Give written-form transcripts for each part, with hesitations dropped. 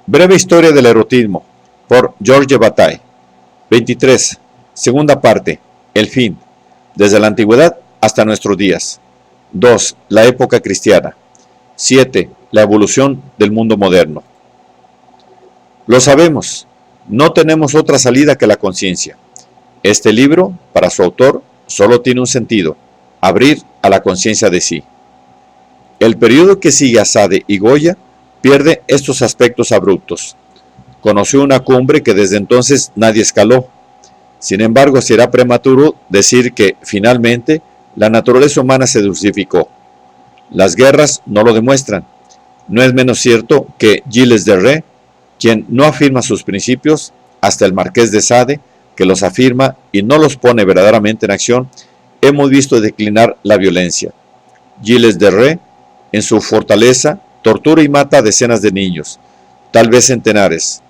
Breve historia del erotismo, por Georges Bataille. 23. Segunda parte. El fin. Desde la antigüedad hasta nuestros días. 2. La época cristiana. 7. La evolución del mundo moderno. Lo sabemos, no tenemos otra salida que la conciencia. Este libro, para su autor, solo tiene un sentido: abrir a la conciencia de sí. El periodo que sigue a Sade y Goya pierde estos aspectos abruptos. Conoció una cumbre que desde entonces nadie escaló. Sin embargo, será prematuro decir que, finalmente, la naturaleza humana se dulcificó. Las guerras no lo demuestran. No es menos cierto que Gilles de Rais, quien no afirma sus principios, hasta el Marqués de Sade, que los afirma y no los pone verdaderamente en acción, hemos visto declinar la violencia. Gilles de Rais, en su fortaleza, tortura y mata a decenas de niños, tal vez centenares.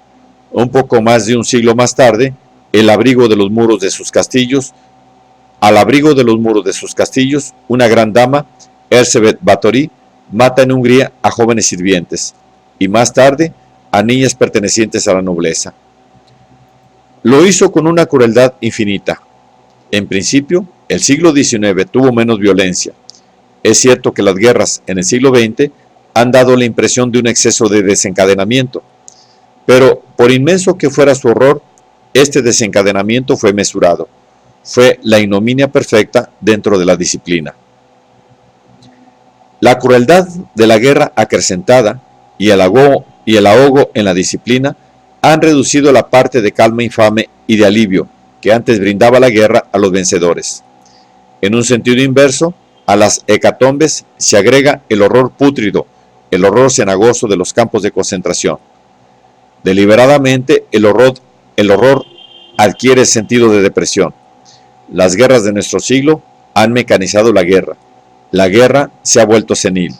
Un poco más de un siglo más tarde, al abrigo de los muros de sus castillos, una gran dama, Erzsébet Báthory, mata en Hungría a jóvenes sirvientes, y más tarde a niñas pertenecientes a la nobleza. Lo hizo con una crueldad infinita. En principio, el siglo XIX tuvo menos violencia. Es cierto que las guerras en el siglo XX han dado la impresión de un exceso de desencadenamiento, pero por inmenso que fuera su horror, este desencadenamiento fue mesurado. Fue la ignominia perfecta dentro de la disciplina. La crueldad de la guerra acrecentada y el ahogo en la disciplina han reducido la parte de calma infame y de alivio que antes brindaba la guerra a los vencedores. En un sentido inverso, a las hecatombes se agrega el horror pútrido, el horror cenagoso de los campos de concentración. Deliberadamente, el horror adquiere sentido de depresión. Las guerras de nuestro siglo han mecanizado la guerra. La guerra se ha vuelto senil.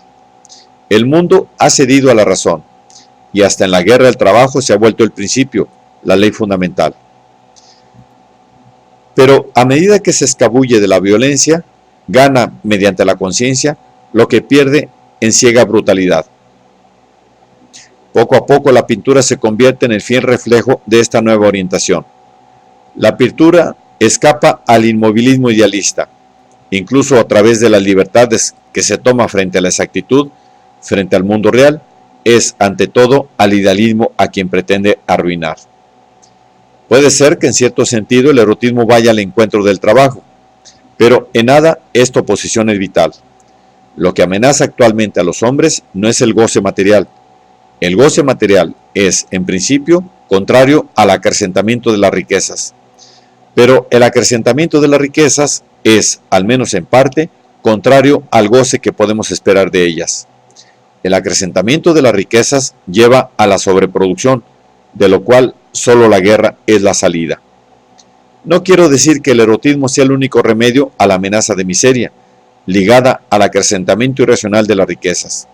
El mundo ha cedido a la razón, y hasta en la guerra del trabajo se ha vuelto el principio, la ley fundamental. Pero a medida que se escabulle de la violencia, gana mediante la conciencia lo que pierde en ciega brutalidad. Poco a poco la pintura se convierte en el fiel reflejo de esta nueva orientación. La pintura escapa al inmovilismo idealista, incluso a través de las libertades que se toma frente a la exactitud, frente al mundo real, es ante todo al idealismo a quien pretende arruinar. Puede ser que en cierto sentido el erotismo vaya al encuentro del trabajo, pero en nada esta oposición es vital. Lo que amenaza actualmente a los hombres no es el goce material. El goce material es, en principio, contrario al acrecentamiento de las riquezas. Pero el acrecentamiento de las riquezas es, al menos en parte, contrario al goce que podemos esperar de ellas. El acrecentamiento de las riquezas lleva a la sobreproducción, de lo cual solo la guerra es la salida. No quiero decir que el erotismo sea el único remedio a la amenaza de miseria, ligada al acrecentamiento irracional de las riquezas.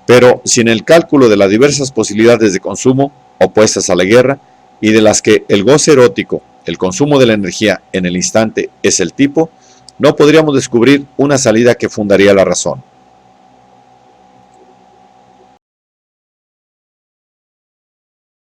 Pero sin el cálculo de las diversas posibilidades de consumo opuestas a la guerra y de las que el goce erótico, el consumo de la energía en el instante es el tipo, no podríamos descubrir una salida que fundaría la razón.